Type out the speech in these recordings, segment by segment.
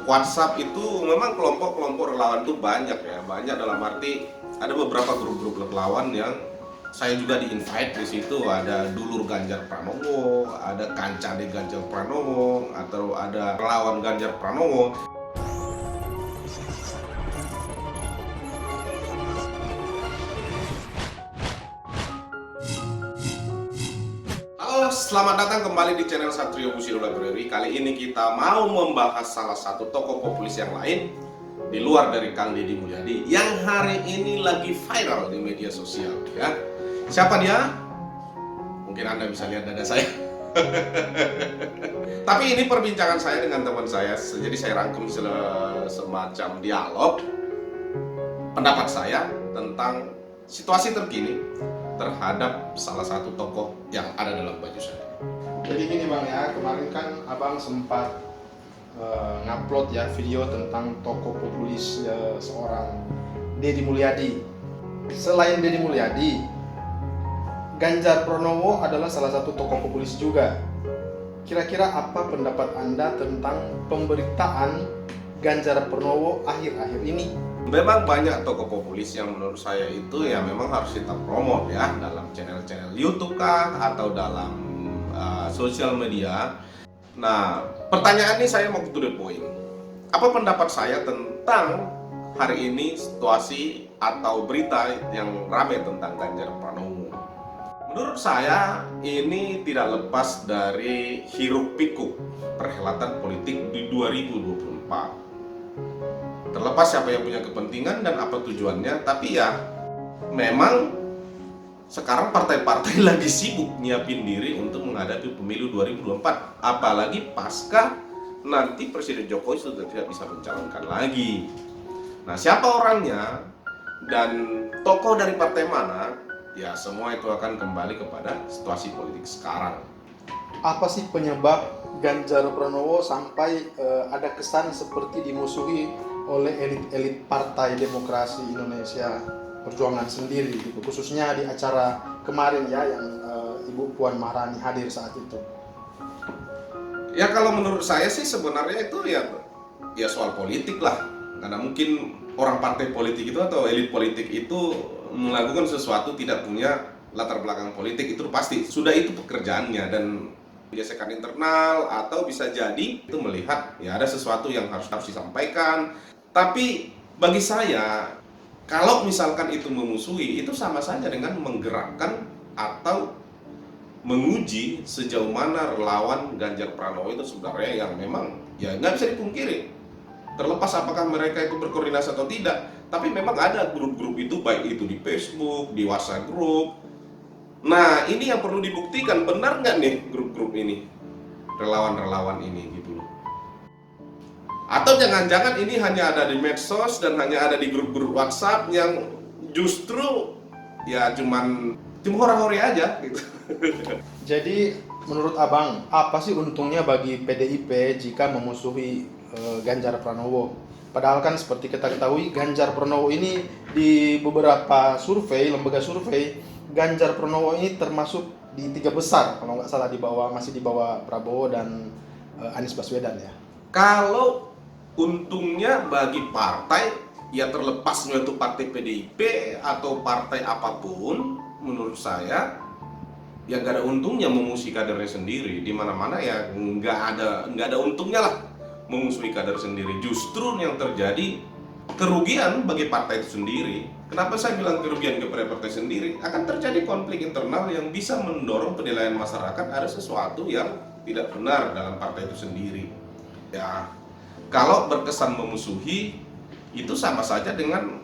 WhatsApp itu memang kelompok-kelompok relawan itu banyak ya, banyak dalam arti ada beberapa grup-grup relawan yang saya juga di-invite di situ. Ada dulur Ganjar Pranowo, ada kancane Ganjar Pranowo, atau ada relawan Ganjar Pranowo. Halo, selamat datang kembali di channel Satrio Bushido Library. Kali ini kita mau membahas salah satu tokoh populis yang lain di luar dari Kang Deddy Mulyadi yang hari ini lagi viral di media sosial ya. Siapa dia? Mungkin Anda bisa lihat dada saya. Tapi ini perbincangan saya dengan teman saya, jadi saya rangkum semacam dialog pendapat saya tentang situasi terkini terhadap salah satu tokoh yang ada dalam baju saya. Jadi gini Bang ya, kemarin kan Abang sempat ngupload ya video tentang tokoh populis seorang Deddy Mulyadi. Selain Deddy Mulyadi, Ganjar Pranowo adalah salah satu tokoh populis juga. Kira-kira apa pendapat Anda tentang pemberitaan Ganjar Pranowo akhir-akhir ini? Memang banyak tokoh populis yang menurut saya itu ya memang harus kita promote ya dalam channel-channel YouTube kah atau dalam sosial media. Nah, pertanyaan ini saya mau to the point. Apa pendapat saya tentang hari ini situasi atau berita yang ramai tentang Ganjar Pranowo? Menurut saya ini tidak lepas dari hiruk-pikuk perhelatan politik di 2024. Terlepas siapa yang punya kepentingan dan apa tujuannya, tapi ya memang sekarang partai-partai lagi sibuk nyiapin diri untuk menghadapi pemilu 2024. Apalagi pasca nanti Presiden Jokowi sudah tidak bisa mencalonkan lagi. Nah, siapa orangnya dan tokoh dari partai mana, ya semua itu akan kembali kepada situasi politik sekarang. Apa sih penyebab Ganjar Pranowo sampai ada kesan seperti dimusuhi oleh elit-elit Partai Demokrasi Indonesia Perjuangan sendiri gitu, khususnya di acara kemarin ya yang Ibu Puan Maharani hadir saat itu? Ya kalau menurut saya sih sebenarnya itu ya soal politik lah. Karena mungkin orang partai politik itu atau elit politik itu melakukan sesuatu tidak punya latar belakang politik, itu pasti sudah itu pekerjaannya dan gesekan internal atau bisa jadi itu melihat ya ada sesuatu yang harus disampaikan. Tapi bagi saya, kalau misalkan itu memusuhi, itu sama saja dengan menggerakkan atau menguji sejauh mana relawan Ganjar Pranowo itu sebenarnya yang memang ya nggak bisa dipungkiri. Terlepas apakah mereka itu berkoordinasi atau tidak, tapi memang ada grup-grup itu, baik itu di Facebook, di WhatsApp group. Nah, ini yang perlu dibuktikan, benar nggak nih grup-grup ini, relawan-relawan ini gitu loh. Atau jangan-jangan ini hanya ada di medsos dan hanya ada di grup-grup WhatsApp yang justru ya cuman hora-hori aja gitu. Jadi menurut Abang, apa sih untungnya bagi PDIP jika memusuhi Ganjar Pranowo? Padahal kan seperti kita ketahui, Ganjar Pranowo ini di beberapa survei, lembaga survei, Ganjar Pranowo ini termasuk di 3 besar kalau nggak salah, masih di bawah Prabowo dan Anies Baswedan ya. Kalau untungnya bagi partai, ya terlepasnya itu partai PDIP atau partai apapun, menurut saya ya nggak ada untungnya memusuhi kadernya sendiri. Di mana-mana ya nggak ada untungnya lah memusuhi kader sendiri. Justru yang terjadi kerugian bagi partai itu sendiri. Kenapa saya bilang kerugian kepada partai sendiri? Akan terjadi konflik internal yang bisa mendorong penilaian masyarakat ada sesuatu yang tidak benar dalam partai itu sendiri. Ya, kalau berkesan memusuhi, itu sama saja dengan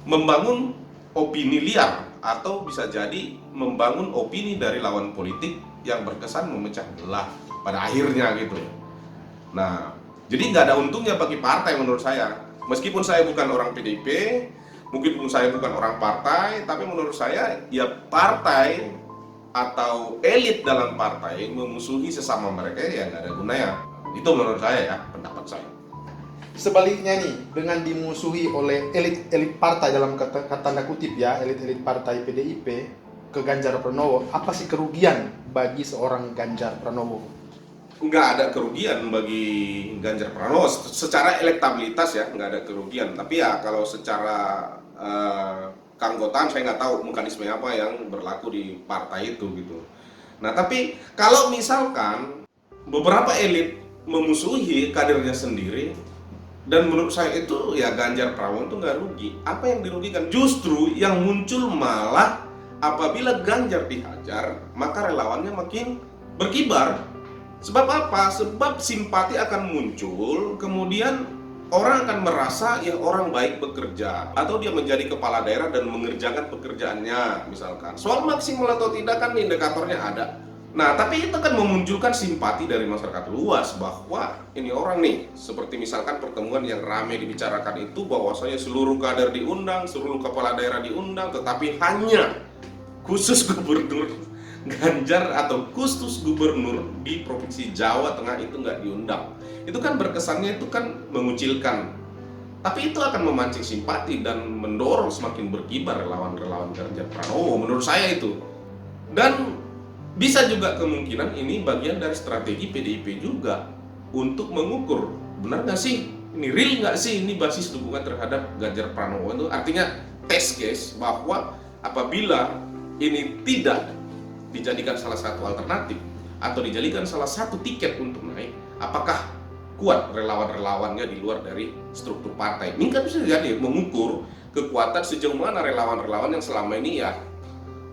membangun opini liar atau bisa jadi membangun opini dari lawan politik yang berkesan memecah belah pada akhirnya gitu. Nah, jadi nggak ada untungnya bagi partai menurut saya. Meskipun saya bukan orang PDIP, meskipun saya bukan orang partai, tapi menurut saya ya partai atau elit dalam partai memusuhi sesama mereka ya nggak ada gunanya. Itu menurut saya ya, pendapat saya. Sebaliknya nih, dengan dimusuhi oleh elit partai dalam tanda kutip ya, elit partai PDIP ke Ganjar Pranowo, apa sih kerugian bagi seorang Ganjar Pranowo? nggak ada kerugian bagi Ganjar Pranowo secara elektabilitas ya, nggak ada kerugian. Tapi ya kalau secara keanggotaan saya nggak tahu mekanisme apa yang berlaku di partai itu gitu. Nah tapi kalau misalkan beberapa elit memusuhi kadernya sendiri, dan menurut saya itu ya Ganjar Pranowo itu nggak rugi. Apa yang dirugikan? Justru yang muncul malah apabila Ganjar dihajar, maka relawannya makin berkibar. Sebab apa? Sebab simpati akan muncul, kemudian orang akan merasa ya orang baik bekerja, atau dia menjadi kepala daerah dan mengerjakan pekerjaannya misalkan. Soal maksimal atau tidak kan indikatornya ada. Nah, tapi itu kan memunculkan simpati dari masyarakat luas bahwa ini orang nih, seperti misalkan pertemuan yang ramai dibicarakan itu bahwasanya seluruh kader diundang, seluruh kepala daerah diundang, tetapi hanya khusus gubernur Ganjar atau khusus gubernur di Provinsi Jawa Tengah itu nggak diundang. Itu kan berkesannya itu kan mengucilkan. Tapi itu akan memancing simpati dan mendorong semakin berkibar relawan-relawan Ganjar Pranowo menurut saya itu. Dan bisa juga kemungkinan ini bagian dari strategi PDIP juga untuk mengukur benar nggak sih, ini real nggak sih ini basis dukungan terhadap Ganjar Pranowo. Itu artinya test case bahwa apabila ini tidak dijadikan salah satu alternatif atau dijadikan salah satu tiket untuk naik, apakah kuat relawan-relawannya di luar dari struktur partai. Ini kan bisa jadi mengukur kekuatan sejauh mana relawan-relawan yang selama ini ya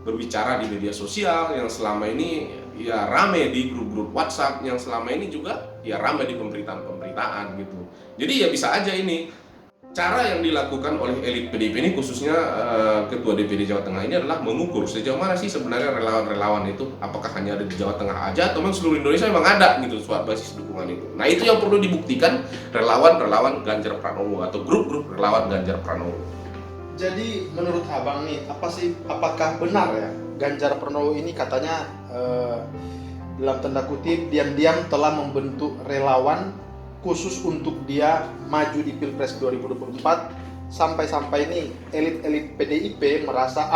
berbicara di media sosial, yang selama ini ya rame di grup-grup WhatsApp, yang selama ini juga ya rame di pemberitaan-pemberitaan gitu. Jadi ya bisa aja ini cara yang dilakukan oleh elit PDIP ini, khususnya Ketua DPD Jawa Tengah ini adalah mengukur sejauh mana sih sebenarnya relawan-relawan itu, apakah hanya ada di Jawa Tengah aja atau memang seluruh Indonesia memang ada gitu suatu basis dukungan itu. Nah itu yang perlu dibuktikan relawan-relawan Ganjar Pranowo atau grup-grup relawan Ganjar Pranowo. Jadi menurut abang nih, apakah benar ya Ganjar Pranowo ini katanya dalam tanda kutip diam-diam telah membentuk relawan khusus untuk dia maju di Pilpres 2024, sampai-sampai ini elit-elit PDIP merasa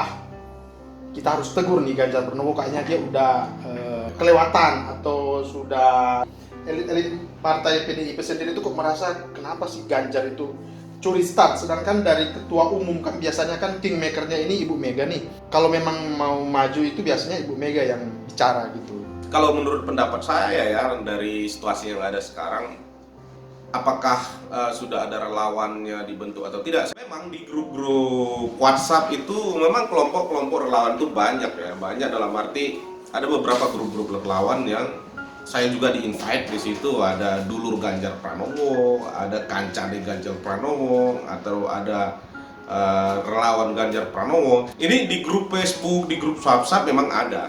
kita harus tegur nih Ganjar Pranowo, kayaknya dia udah kelewatan, atau sudah elit-elit partai PDIP sendiri itu kok merasa kenapa sih Ganjar itu curi start, sedangkan dari ketua umum kan biasanya kan kingmakernya ini Ibu Mega nih. Kalau memang mau maju itu biasanya Ibu Mega yang bicara gitu. Kalau menurut pendapat saya ya dari situasi yang ada sekarang, apakah sudah ada relawannya dibentuk atau tidak? Memang di grup-grup WhatsApp itu memang kelompok-kelompok relawan itu banyak ya, banyak dalam arti ada beberapa grup-grup relawan yang saya juga di-invite di situ. Ada dulur Ganjar Pranowo, ada kancane Ganjar Pranowo, atau ada relawan Ganjar Pranowo. Ini di grup Facebook, di grup WhatsApp memang ada.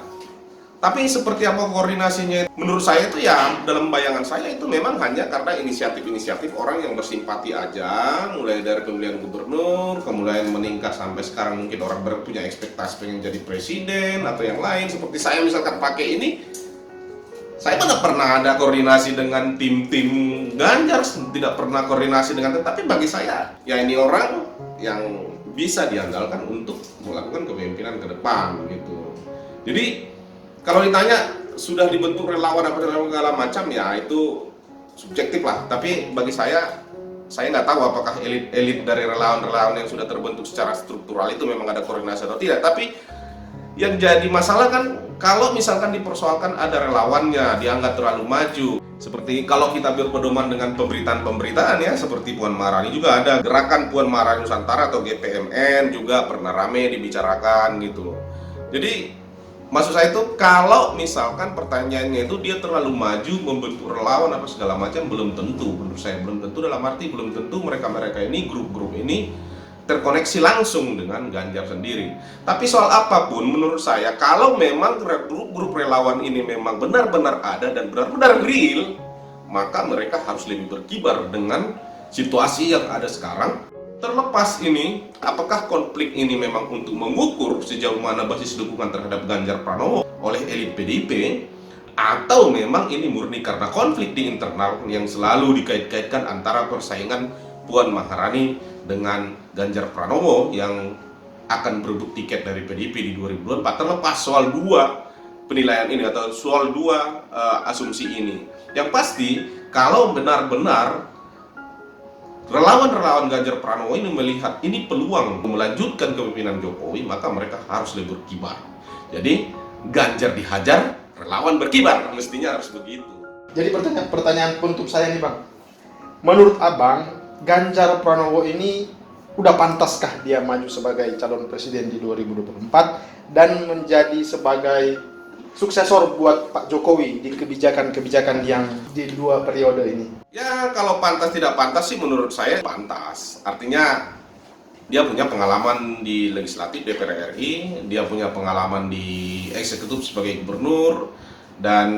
Tapi seperti apa koordinasinya? Menurut saya itu ya dalam bayangan saya itu memang hanya karena inisiatif-inisiatif orang yang bersimpati aja, mulai dari pemilihan gubernur, kemudian meningkat sampai sekarang mungkin orang punya ekspektasi pengen jadi presiden atau yang lain. Seperti saya misalkan pakai ini, saya nggak pernah ada koordinasi dengan tim-tim Ganjar, tidak pernah koordinasi dengan, tapi bagi saya ya ini orang yang bisa diandalkan untuk melakukan kepemimpinan ke depan gitu. Jadi kalau ditanya sudah dibentuk relawan apa segala macam ya itu subjektif lah. Tapi bagi saya nggak tahu apakah elit dari relawan-relawan yang sudah terbentuk secara struktural itu memang ada koordinasi atau tidak. Tapi yang jadi masalah kan kalau misalkan dipersoalkan ada relawannya dianggap terlalu maju. Seperti kalau kita berpedoman dengan pemberitaan-pemberitaan ya, seperti Puan Maharani juga ada gerakan Puan Maharani Nusantara atau GPMN juga pernah rame dibicarakan gitu. Jadi maksud saya itu kalau misalkan pertanyaannya itu dia terlalu maju membentuk relawan apa segala macam, belum tentu. Menurut saya belum tentu, dalam arti belum tentu mereka-mereka ini, grup-grup ini terkoneksi langsung dengan Ganjar sendiri. Tapi soal apapun menurut saya kalau memang grup-grup relawan ini memang benar-benar ada dan benar-benar real, maka mereka harus lebih berkibar dengan situasi yang ada sekarang. Terlepas ini, apakah konflik ini memang untuk mengukur sejauh mana basis dukungan terhadap Ganjar Pranowo oleh elit PDIP, atau memang ini murni karena konflik di internal yang selalu dikait-kaitkan antara persaingan Puan Maharani dengan Ganjar Pranowo yang akan berebut tiket dari PDIP di 2024. Terlepas soal dua penilaian ini atau soal dua asumsi ini, Yang pasti, kalau benar-benar relawan-relawan Ganjar Pranowo ini melihat ini peluang melanjutkan kepemimpinan Jokowi, maka mereka harus lebih berkibar. Jadi, Ganjar dihajar, relawan berkibar, mestinya harus begitu. Jadi pertanyaan penutup saya nih Bang, menurut Abang, Ganjar Pranowo ini udah pantaskah dia maju sebagai calon presiden di 2024 dan menjadi sebagai suksesor buat Pak Jokowi di kebijakan-kebijakan yang di 2 periode ini? Ya, kalau pantas tidak pantas sih menurut saya pantas. Artinya dia punya pengalaman di legislatif DPR RI, dia punya pengalaman di eksekutif sebagai gubernur, dan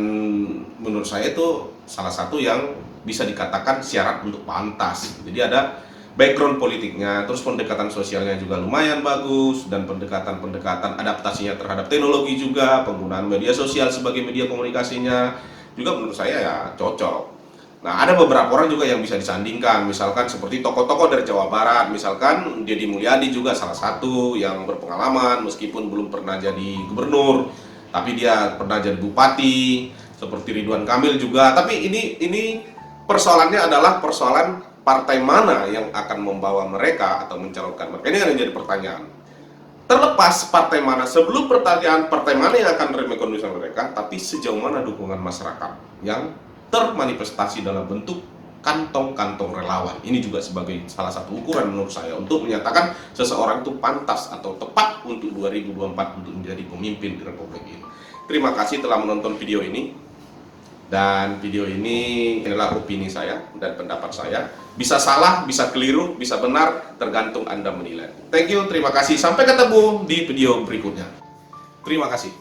menurut saya itu salah satu yang bisa dikatakan syarat untuk pantas. Jadi ada background politiknya, terus pendekatan sosialnya juga lumayan bagus, dan pendekatan adaptasinya terhadap teknologi juga, penggunaan media sosial sebagai media komunikasinya juga menurut saya ya cocok. Nah, ada beberapa orang juga yang bisa disandingkan, misalkan seperti tokoh-tokoh dari Jawa Barat, misalkan Deddy Mulyadi juga salah satu yang berpengalaman meskipun belum pernah jadi gubernur, tapi dia pernah jadi bupati, seperti Ridwan Kamil juga. Tapi ini persoalannya adalah persoalan partai mana yang akan membawa mereka atau mencalonkan mereka. Ini yang jadi pertanyaan. Terlepas partai mana, sebelum pertanyaan partai mana yang akan merekomendasikan mereka, tapi sejauh mana dukungan masyarakat yang termanifestasi dalam bentuk kantong-kantong relawan. Ini juga sebagai salah satu ukuran menurut saya untuk menyatakan seseorang itu pantas atau tepat untuk 2024 untuk menjadi pemimpin di Republik ini. Terima kasih telah menonton video ini. Dan video ini adalah opini saya dan pendapat saya. Bisa salah, bisa keliru, bisa benar, tergantung Anda menilai. Thank you, terima kasih. Sampai ketemu di video berikutnya. Terima kasih.